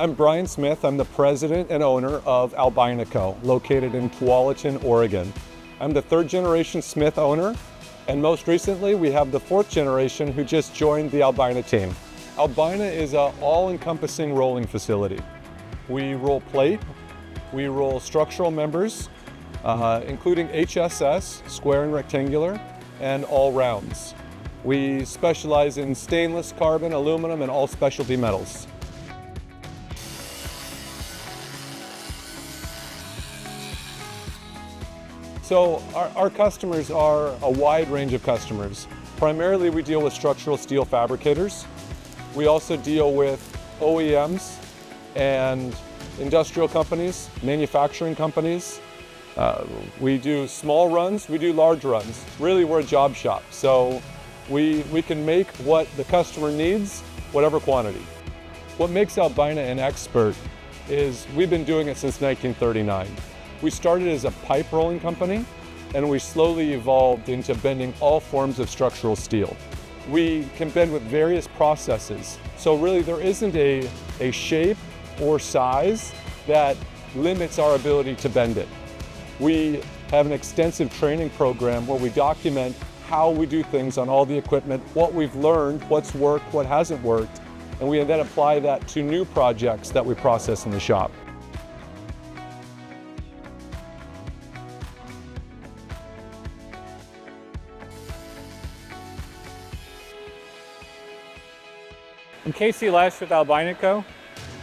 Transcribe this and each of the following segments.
I'm Brian Smith. I'm the president and owner of Albina Co, located in Tualatin, Oregon. I'm the third generation Smith owner, and most recently we have the fourth generation who just joined the Albina team. Albina is an all-encompassing rolling facility. We roll plate, we roll structural members, including HSS, square and rectangular, and all rounds. We specialize in stainless, carbon, aluminum, and all specialty metals. So our customers are a wide range of customers. Primarily we deal with structural steel fabricators. We also deal with OEMs and industrial companies, manufacturing companies. We do small runs, we do large runs. Really, we're a job shop. So we can make what the customer needs, whatever quantity. What makes Albina an expert is we've been doing it since 1939. We started as a pipe rolling company, and we slowly evolved into bending all forms of structural steel. We can bend with various processes. So really there isn't a shape or size that limits our ability to bend it. We have an extensive training program where we document how we do things on all the equipment, what we've learned, what's worked, what hasn't worked, and we then apply that to new projects that we process in the shop. I'm Casey Lesh with Albina Co.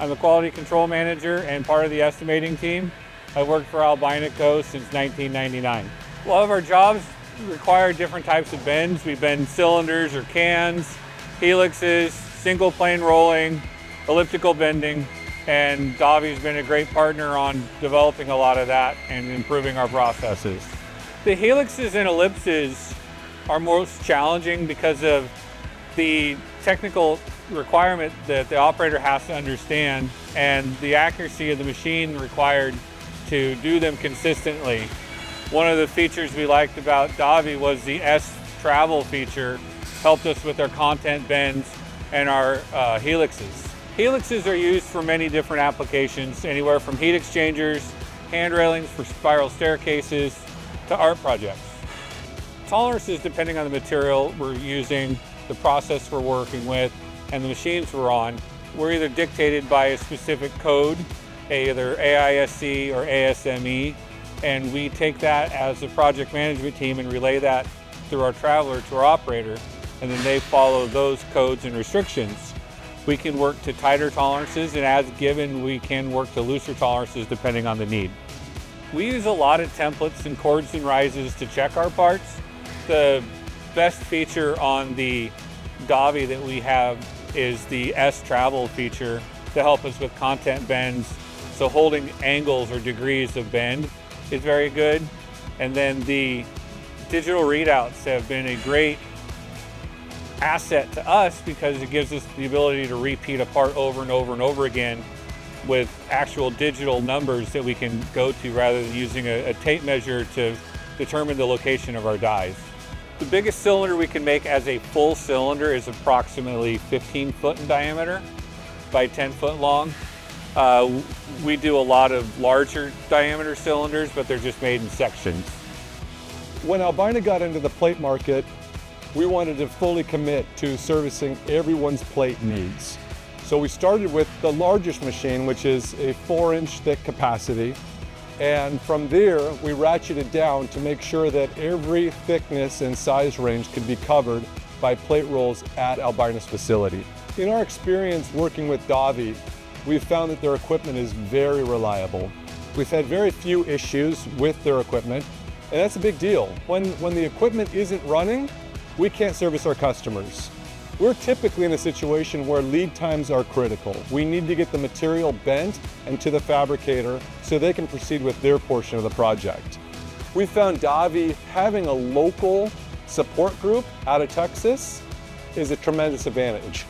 I'm a quality control manager and part of the estimating team. I've worked for Albina Co. since 1999. A lot of our jobs require different types of bends. We bend cylinders or cans, helixes, single plane rolling, elliptical bending, and Davi's been a great partner on developing a lot of that and improving our processes. The helixes and ellipses are most challenging because of the technical requirement that the operator has to understand and the accuracy of the machine required to do them consistently. One of the features we liked about Davi was the S travel feature, helped us with our content bends and our helixes. Helixes are used for many different applications, anywhere from heat exchangers, hand railings for spiral staircases, to art projects. Tolerances, depending on the material we're using, the process we're working with, and the machines we're on, we're either dictated by a specific code, either AISC or ASME, and we take that as a project management team and relay that through our traveler to our operator, and then they follow those codes and restrictions. We can work to tighter tolerances, and as given, we can work to looser tolerances depending on the need. We use a lot of templates and chords and rises to check our parts. The best feature on the Davi that we have is the S travel feature to help us with content bends. So holding angles or degrees of bend is very good. And then the digital readouts have been a great asset to us because it gives us the ability to repeat a part over and over and over again with actual digital numbers that we can go to rather than using a tape measure to determine the location of our dies. The biggest cylinder we can make as a full cylinder is approximately 15 foot in diameter by 10 foot long. We do a lot of larger diameter cylinders, but they're just made in sections. When Albina got into the plate market, we wanted to fully commit to servicing everyone's plate needs. So we started with the largest machine, which is a 4-inch thick capacity. And from there, we ratcheted down to make sure that every thickness and size range could be covered by plate rolls at Albina's facility. In our experience working with Davi, we've found that their equipment is very reliable. We've had very few issues with their equipment, and that's a big deal. When the equipment isn't running, we can't service our customers. We're typically in a situation where lead times are critical. We need to get the material bent and to the fabricator so they can proceed with their portion of the project. We found Davi having a local support group out of Texas is a tremendous advantage.